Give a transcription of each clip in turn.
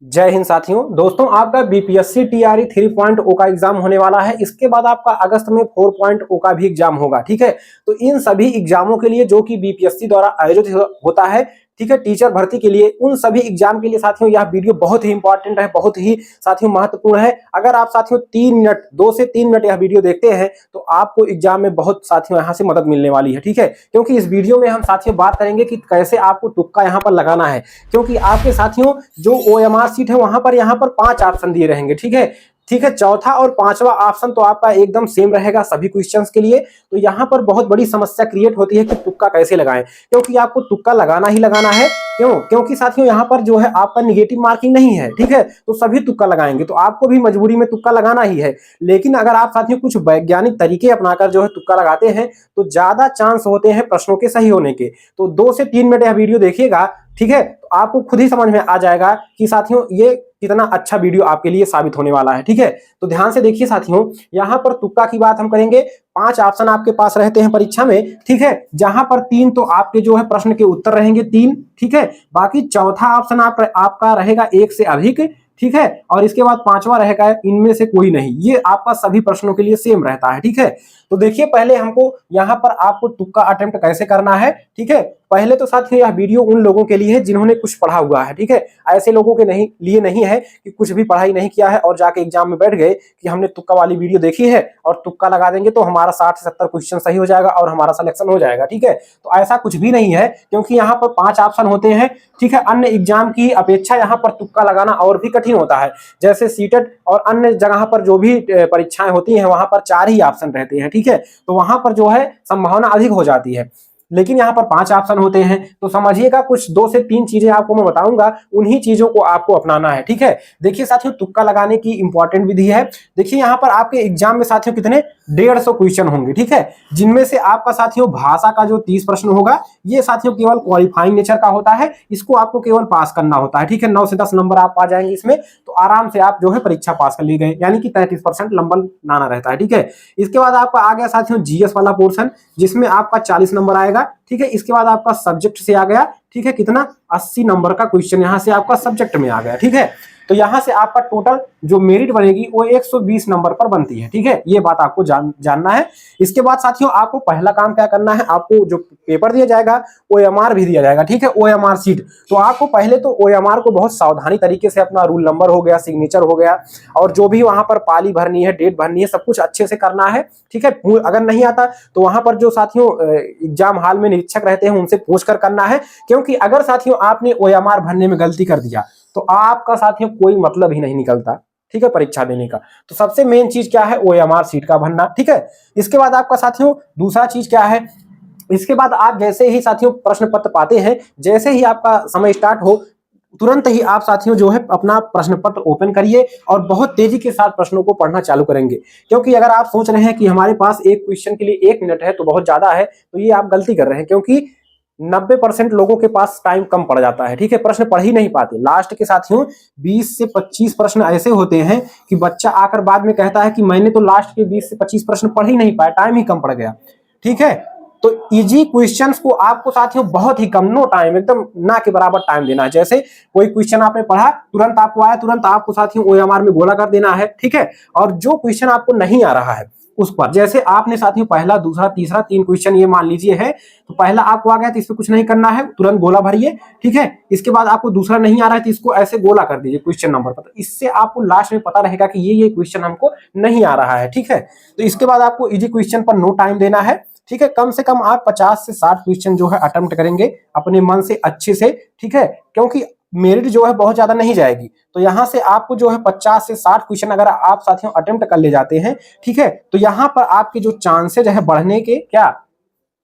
जय हिंद साथियों। दोस्तों, आपका बीपीएससी टीआरई 3.0 का एग्जाम होने वाला है। इसके बाद आपका अगस्त में 4.0 का भी एग्जाम होगा। ठीक है, तो इन सभी एग्जामों के लिए जो कि बीपीएससी द्वारा आयोजित होता है, ठीक है, टीचर भर्ती के लिए, उन सभी एग्जाम के लिए साथियों यह वीडियो बहुत ही इंपॉर्टेंट है, बहुत ही साथियों महत्वपूर्ण है। अगर आप साथियों 2 से 3 मिनट यह वीडियो देखते हैं तो आपको एग्जाम में बहुत साथियों यहाँ से मदद मिलने वाली है। ठीक है, क्योंकि इस वीडियो में हम साथियों बात करेंगे कि कैसे आपको तुक्का यहाँ पर लगाना है, क्योंकि आपके साथियों जो ओएमआर सीट है वहां पर यहाँ पर 5 ऑप्शन दिए रहेंगे। ठीक है, चौथा और पांचवा ऑप्शन तो आपका एकदम सेम रहेगा सभी क्वेश्चंस के लिए। तो यहाँ पर बहुत बड़ी समस्या क्रिएट होती है कि तुक्का कैसे लगाएं, क्योंकि आपको तुक्का लगाना ही लगाना है। क्योंकि साथियों यहाँ पर जो है आपका निगेटिव मार्किंग नहीं है। ठीक है, तो सभी तुक्का लगाएंगे, तो आपको भी मजबूरी में तुक्का लगाना ही है। लेकिन अगर आप साथियों कुछ वैज्ञानिक तरीके अपनाकर जो है तुक्का लगाते हैं तो ज्यादा चांस होते हैं प्रश्नों के सही होने के। तो 2 से 3 मिनट यह वीडियो देखिएगा, ठीक है, तो आपको खुद ही समझ में आ जाएगा कि साथियों ये कितना अच्छा वीडियो आपके लिए साबित होने वाला है। ठीक है, तो ध्यान से देखिए साथियों, यहाँ पर तुक्का की बात हम करेंगे। 5 ऑप्शन आपके पास रहते हैं परीक्षा में। ठीक है, जहां पर 3 तो आपके जो है प्रश्न के उत्तर रहेंगे 3। ठीक है, बाकी चौथा ऑप्शन आपका रहेगा 1 से अधिक। ठीक है, और इसके बाद 5वां रहेगा इनमें से कोई नहीं। ये आपका सभी प्रश्नों के लिए सेम रहता है। ठीक है, तो देखिए पहले हमको यहाँ पर आपको तुक्का अटेम्प्ट कैसे करना है। ठीक है, पहले तो साथियों यह वीडियो उन लोगों के लिए है जिन्होंने कुछ पढ़ा हुआ है। ठीक है, ऐसे लोगों के लिए नहीं है कि कुछ भी पढ़ाई नहीं किया है और जाके एग्जाम में बैठ गए कि हमने तुक्का वाली वीडियो देखी है और तुक्का लगा देंगे तो हमारा 60 से 70 क्वेश्चन सही हो जाएगा और हमारा सिलेक्शन हो जाएगा। ठीक है, तो ऐसा कुछ भी नहीं है, क्योंकि यहाँ पर 5 ऑप्शन होते हैं। ठीक है, अन्य एग्जाम की अपेक्षा यहाँ पर तुक्का लगाना और भी कठिन होता है। जैसे सीटेट और अन्य जगह पर जो भी परीक्षाएं होती हैं वहां पर 4 ही ऑप्शन रहते हैं। ठीक है, तो वहां पर जो है संभावना अधिक हो जाती है, लेकिन यहाँ पर 5 ऑप्शन होते हैं। तो समझिएगा, कुछ 2 से 3 चीजें आपको मैं बताऊंगा, उन्हीं चीजों को आपको अपनाना है। ठीक है, देखिए साथियों तुक्का लगाने की इंपॉर्टेंट विधि है। देखिए यहाँ पर आपके एग्जाम में साथियों कितने 150 क्वेश्चन होंगे। ठीक है, जिनमें से आपका साथियों भाषा का जो 30 प्रश्न होगा, ये साथियों केवल क्वालिफाइंग नेचर का होता है, इसको आपको केवल पास करना होता है। ठीक है, 9 से 10 नंबर आप पा जाएंगे इसमें, तो आराम से आप जो है परीक्षा पास कर ली गए, यानी कि 33% नंबर लाना रहता है। ठीक है, इसके बाद आपका आ गया साथियों जीएस वाला पोर्शन, जिसमें आपका 40 नंबर आएगा। ठीक है, इसके बाद आपका सब्जेक्ट से आ गया, ठीक है, कितना 80 नंबर का क्वेश्चन यहां से आपका सब्जेक्ट में आ गया। ठीक है, तो यहां से आपका टोटल जो मेरिट बनेगी वो 120 नंबर पर बनती है। ठीक है, ये बात आपको जानना है। इसके बाद साथियों आपको पहला काम क्या करना है, आपको जो पेपर दिया जाएगा ओएमआर भी दिया जाएगा। ठीक है, ओएमआर सीट, तो आपको पहले तो ओएमआर को बहुत सावधानी तरीके से अपना रूल नंबर हो गया, सिग्नेचर हो गया, और जो भी वहां पर पाली भरनी है, डेट भरनी है, सब कुछ अच्छे से करना है। ठीक है, अगर नहीं आता तो वहां पर जो साथियों एग्जाम हॉल में निरीक्षक रहते हैं उनसे पूछ कर करना है, क्योंकि अगर साथियों आपने ओएमआर भरने में गलती कर दिया तो आपका साथियों कोई मतलब ही नहीं निकलता। ठीक है, परीक्षा देने का। तो सबसे मेन चीज क्या है, ओएमआर सीट का भरना। ठीक है, इसके बाद आपका साथियों दूसरा चीज क्या है, इसके बाद आप जैसे ही साथियों प्रश्न पत्र पाते हैं, जैसे ही आपका समय स्टार्ट हो, तुरंत ही आप साथियों जो है अपना प्रश्न पत्र ओपन करिए और बहुत तेजी के साथ प्रश्नों को पढ़ना चालू करेंगे। क्योंकि अगर आप सोच रहे हैं कि हमारे पास एक क्वेश्चन के लिए 1 मिनट है तो बहुत ज्यादा है, तो ये आप गलती कर रहे हैं, क्योंकि 90% लोगों के पास टाइम कम पड़ जाता है। ठीक है, प्रश्न पढ़ ही नहीं पाते। लास्ट के साथियों 20 से 25 प्रश्न ऐसे होते हैं कि बच्चा आकर बाद में कहता है कि मैंने तो लास्ट के 20 से 25 प्रश्न पढ़ ही नहीं पाया, टाइम ही कम पड़ गया। ठीक है, तो इजी क्वेश्चंस को आपको साथियों बहुत ही कम, नो टाइम, एकदम ना के बराबर टाइम देना है। जैसे कोई क्वेश्चन आपने पढ़ा, तुरंत आपको आया, तुरंत आपको साथियों ओएमआर में गोला कर देना है। ठीक है, और जो क्वेश्चन आपको नहीं आ रहा है उस पर, जैसे आपने साथियों पहला, दूसरा, तीसरा 3 क्वेश्चन ये मान लीजिए है, तो पहला आपको आ गया तो इसमें कुछ नहीं करना है, तुरंत गोला भरिए। ठीक है, इसके बाद आपको दूसरा नहीं आ रहा है तो इसको ऐसे गोला कर दीजिए क्वेश्चन नंबर पर, तो इससे आपको लास्ट में पता रहेगा कि ये क्वेश्चन हमको नहीं आ रहा है। ठीक है, तो इसके बाद आपको इजी क्वेश्चन पर नो टाइम देना है। ठीक है, कम से कम आप 50 से 60 क्वेश्चन जो है अटेम्प्ट करेंगे अपने मन से अच्छे से। ठीक है, क्योंकि मेरिट जो है बहुत ज्यादा नहीं जाएगी, तो यहां से आपको जो है 50 से 60 क्वेश्चन अगर आप साथियों अटेम्प्ट कर ले जाते हैं, ठीक है, तो यहां पर आपके जो चांसेज है बढ़ने के, क्या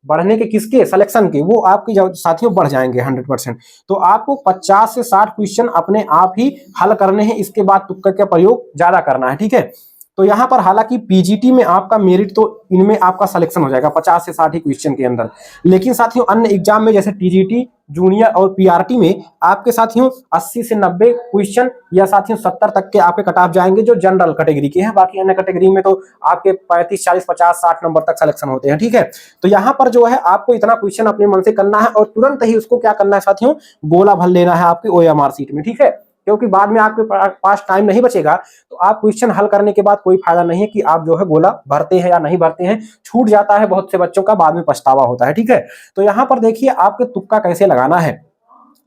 बढ़ने के, किसके, सिलेक्शन के, वो आपके साथियों बढ़ जाएंगे 100%। तो आपको 50 से 60 क्वेश्चन अपने आप ही हल करने हैं, इसके बाद तुक्का का प्रयोग ज्यादा करना है। ठीक है, तो यहाँ पर हालांकि पीजीटी में आपका मेरिट तो इनमें आपका सिलेक्शन हो जाएगा 50 से 60 ही क्वेश्चन के अंदर, लेकिन साथियों अन्य एग्जाम में जैसे टीजीटी, जूनियर और पीआरटी में आपके साथियों 80 से 90 क्वेश्चन या साथियों 70 तक के आपके कट ऑफ जाएंगे जो जनरल कैटेगरी के हैं। बाकी अन्य कैटेगरी में तो आपके 35, 40, 50, 60 नंबर तक सिलेक्शन होते हैं। ठीक है, तो यहाँ पर जो है आपको इतना क्वेश्चन अपने मन से करना है और तुरंत ही उसको क्या करना है साथियों, गोला भर लेना है आपकी ओएमआर सीट में। ठीक है, क्योंकि बाद में आपके पास टाइम नहीं बचेगा तो आप क्वेश्चन हल करने के बाद कोई फायदा नहीं है कि आप जो है गोला भरते हैं या नहीं भरते हैं, छूट जाता है, बहुत से बच्चों का बाद में पछतावा होता है। ठीक है, तो यहां पर देखिए आपके तुक्का कैसे लगाना है।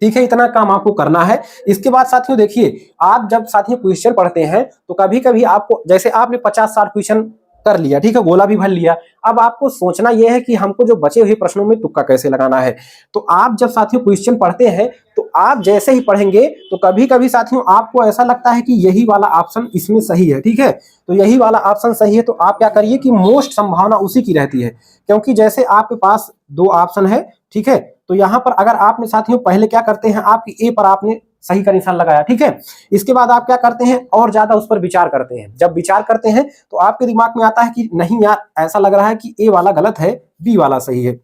ठीक है, इतना काम आपको करना है। इसके बाद साथियों देखिए, आप जब साथियों क्वेश्चन पढ़ते हैं तो कभी कभी आपको, जैसे आपने 50-60 क्वेश्चन कर लिया, ठीक है, गोला भी भर लिया, अब आपको सोचना यह है कि हमको जो बचे हुए प्रश्नों में तुक्का कैसे लगाना है। तो आप जब साथियों क्वेश्चन पढ़ते हैं तो आप जैसे ही पढ़ेंगे तो कभी कभी साथियों आपको ऐसा लगता है कि यही वाला ऑप्शन इसमें सही है। ठीक है, तो यही वाला ऑप्शन सही है, तो आप क्या करिए कि मोस्ट संभावना उसी की रहती है, क्योंकि जैसे आपके पास 2 ऑप्शन है। ठीक है, तो यहां पर अगर आपने साथियों पहले क्या करते हैं, आपकी ए पर आपने सही का निशान लगाया। ठीक है, इसके बाद आप क्या करते हैं और ज्यादा उस पर विचार करते हैं। जब विचार करते हैं तो आपके दिमाग में आता है कि नहीं यार, ऐसा लग रहा है कि ए वाला गलत है, बी वाला सही है।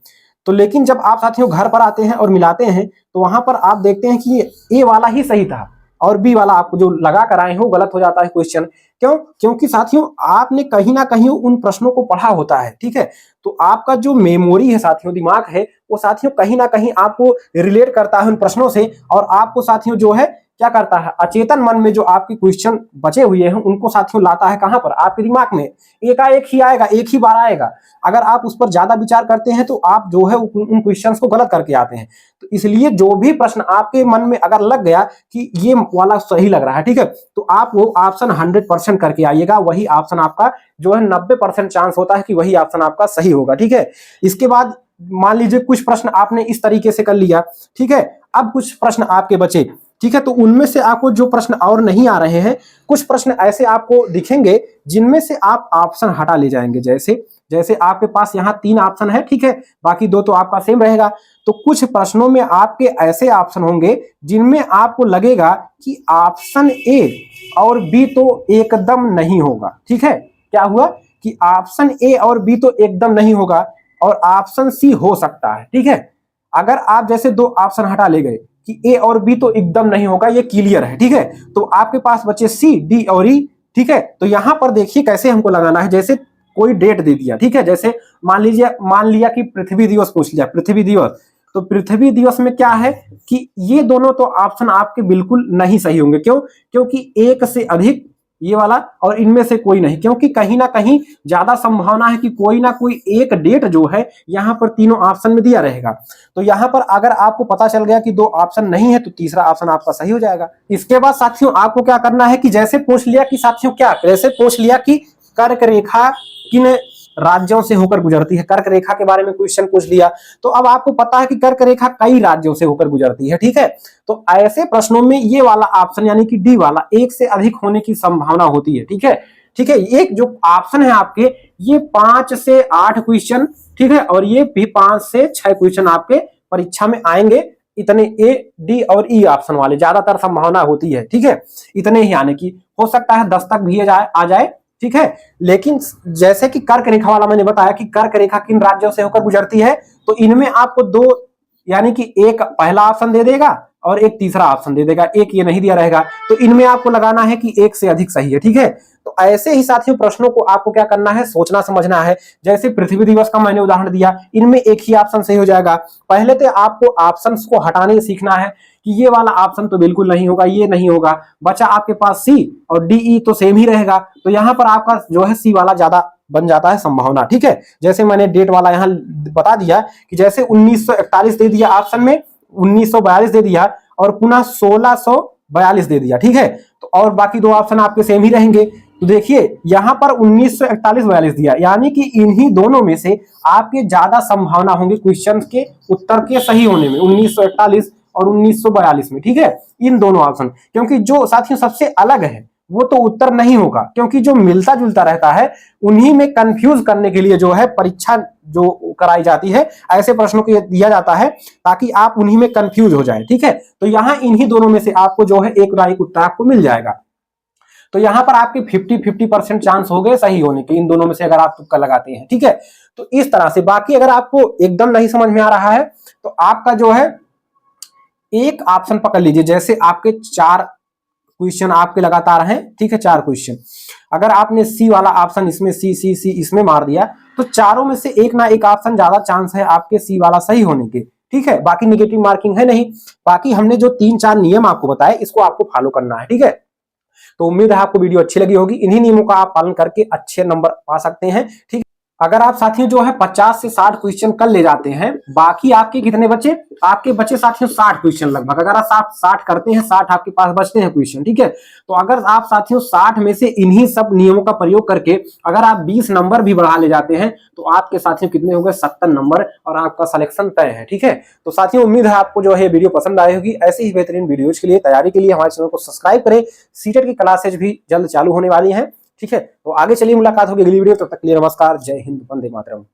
तो लेकिन जब आप साथियों घर पर आते हैं और मिलाते हैं तो वहां पर आप देखते हैं कि ए वाला ही सही था और बी वाला आपको जो लगा कर आए हो गलत हो जाता है क्वेश्चन। क्यों? क्योंकि साथियों आपने कहीं ना कहीं उन प्रश्नों को पढ़ा होता है। ठीक है, तो आपका जो मेमोरी है साथियों, दिमाग है, वो साथियों कहीं ना कहीं आपको रिलेट करता है उन प्रश्नों से, और आपको साथियों जो है क्या करता है, अचेतन मन में जो आपके क्वेश्चन बचे हुए हैं उनको साथियों लाता है कहां पर, आपके दिमाग में। एकाएक ही आएगा, एक ही बार आएगा। अगर आप उस पर ज्यादा विचार करते हैं तो आप जो है उन क्वेश्चंस को गलत करके आते हैं। तो इसलिए जो भी प्रश्न आपके मन में अगर लग गया कि ये वाला सही लग रहा है, ठीक है, तो आप वो ऑप्शन 100% करके आइएगा। वही ऑप्शन आपका जो है 90% चांस होता है कि वही ऑप्शन आपका सही होगा। ठीक है, इसके बाद मान लीजिए कुछ प्रश्न आपने इस तरीके से कर लिया। ठीक है, अब कुछ प्रश्न आपके बचे। ठीक है, तो उनमें से आपको जो प्रश्न और नहीं आ रहे हैं, कुछ प्रश्न ऐसे आपको दिखेंगे जिनमें से आप ऑप्शन हटा ले जाएंगे। जैसे जैसे आपके पास यहाँ 3 ऑप्शन है, ठीक है, बाकी 2 तो आपका सेम रहेगा। तो कुछ प्रश्नों में आपके ऐसे ऑप्शन होंगे जिनमें आपको लगेगा कि ऑप्शन ए और बी तो एकदम नहीं होगा। ठीक है, क्या हुआ कि ऑप्शन ए और बी तो एकदम नहीं होगा और ऑप्शन सी हो सकता है। ठीक है, अगर आप जैसे 2 ऑप्शन हटा ले गए कि ए और बी तो एकदम नहीं होगा, ये क्लियर है। ठीक है, तो आपके पास बचे सी, डी और ई। ठीक है, तो यहां पर देखिए कैसे हमको लगाना है। जैसे कोई डेट दे दिया, ठीक है, जैसे मान लिया कि पृथ्वी दिवस पूछ लिया, पृथ्वी दिवस, तो पृथ्वी दिवस में क्या है कि ये दोनों तो ऑप्शन आपके बिल्कुल नहीं सही होंगे। क्यों? क्योंकि एक से अधिक ये वाला और इनमें से कोई नहीं, क्योंकि कहीं ना कहीं ज्यादा संभावना है कि कोई ना कोई एक डेट जो है यहां पर तीनों ऑप्शन में दिया रहेगा। तो यहां पर अगर आपको पता चल गया कि 2 ऑप्शन नहीं है तो तीसरा ऑप्शन आपका सही हो जाएगा। इसके बाद साथियों आपको क्या करना है कि जैसे पूछ लिया कि साथियों जैसे पूछ लिया कि कर्क रेखा किन राज्यों से होकर गुजरती है, कर्क रेखा के बारे में क्वेश्चन पूछ लिया, तो अब आपको पता है कि कर्क रेखा कई राज्यों से होकर गुजरती है। ठीक है, तो ऐसे प्रश्नों में ये वाला ऑप्शन यानी कि डी वाला एक से अधिक होने की संभावना होती है। ठीक है, ठीक है, एक जो ऑप्शन है आपके ये 5 से 8 क्वेश्चन, ठीक है, और ये भी 5 से 6 क्वेश्चन आपके परीक्षा में आएंगे। इतने ए, डी और ई ऑप्शन वाले ज्यादातर संभावना होती है। ठीक है, इतने ही आने की, हो सकता है 10 तक भी आ जाए। ठीक है, लेकिन जैसे कि कर्क रेखा वाला मैंने बताया कि कर्क रेखा किन राज्यों से होकर गुजरती है, तो इनमें आपको 2 यानी कि एक पहला ऑप्शन दे देगा और एक तीसरा ऑप्शन दे देगा, एक ये नहीं दिया रहेगा। तो इनमें आपको लगाना है कि एक से अधिक सही है। ठीक है, तो ऐसे ही साथियों प्रश्नों को आपको क्या करना है, सोचना समझना है। जैसे पृथ्वी दिवस का मैंने उदाहरण दिया, इनमें एक ही ऑप्शन सही हो जाएगा। पहले तो आपको ऑप्शंस को हटाने सीखना है कि ये वाला ऑप्शन तो बिल्कुल नहीं होगा, ये नहीं होगा। बचा आपके पास सी और डी, ई तो सेम ही रहेगा। तो यहां पर आपका जो है सी वाला ज्यादा बन जाता है संभावना। ठीक है, जैसे मैंने डेट वाला यहां बता दिया कि जैसे 1941 दे दिया ऑप्शन में, 1942 दे दिया और पुनः 1642 दे दिया। ठीक है, तो और बाकी 2 ऑप्शन आपके सेम ही रहेंगे। तो देखिए यहां पर 1941-42 दिया, यानी कि इन्हीं दोनों में से आपके ज्यादा संभावना होंगी क्वेश्चन के उत्तर के सही होने में, 1941 और 1942 में। ठीक है, इन दोनों ऑप्शन, क्योंकि जो साथियों सबसे अलग है वो तो उत्तर नहीं होगा, क्योंकि जो मिलता जुलता रहता है उन्हीं में कंफ्यूज करने के लिए जो है परीक्षा जो कराई जाती है, ऐसे प्रश्नों को दिया जाता है ताकि आप उन्हीं में कंफ्यूज हो जाए। ठीक है, तो यहां इन्हीं दोनों में से आपको जो है एक राइट उत्तर आपको मिल जाएगा। तो यहां पर आपके 50-50% चांस हो गए सही होने के, इन दोनों में से अगर आप तुक्का लगाते हैं। ठीक है, तो इस तरह से। बाकी अगर आपको एकदम नहीं समझ में आ रहा है तो आपका जो है एक ऑप्शन पकड़ लीजिए। जैसे आपके 4 क्वेश्चन आपके लगातार हैं, ठीक है, 4 क्वेश्चन, अगर आपने सी वाला ऑप्शन इसमें सी इसमें मार दिया तो चारों में से एक ना एक ऑप्शन ज्यादा चांस है आपके सी वाला सही होने के। ठीक है, बाकी नेगेटिव मार्किंग है नहीं। बाकी हमने जो 3-4 नियम आपको बताए इसको आपको फॉलो करना है, ठीक है। तो उम्मीद है आपको वीडियो अच्छी लगी होगी। इन्हीं नियमों का आप पालन करके अच्छे नंबर पा सकते हैं, ठीक है। अगर आप साथियों जो है 50 से 60 क्वेश्चन कल ले जाते हैं, बाकी आपके कितने बचे, आपके बचे साथियों 60 क्वेश्चन लगभग। अगर आप 60 करते हैं, 60 आपके पास बचते हैं क्वेश्चन, ठीक है। तो अगर आप साथियों 60 में से इन्हीं सब नियमों का प्रयोग करके अगर आप 20 नंबर भी बढ़ा ले जाते हैं तो आपके साथियों कितने हो गए, 70 नंबर, और आपका सिलेक्शन तय है, ठीक है। तो साथियों उम्मीद है आपको जो है वीडियो पसंद आई होगी। ऐसे ही बेहतरीन वीडियोज के लिए, तैयारी के लिए हमारे चैनल को सब्सक्राइब करें। सीटेट की क्लासेज भी जल्द चालू होने वाली हैं, ठीक है। तो आगे चलिए मुलाकात होगी अगली वीडियो, तब तक के लिए नमस्कार, जय हिंद, वंदे मातरम।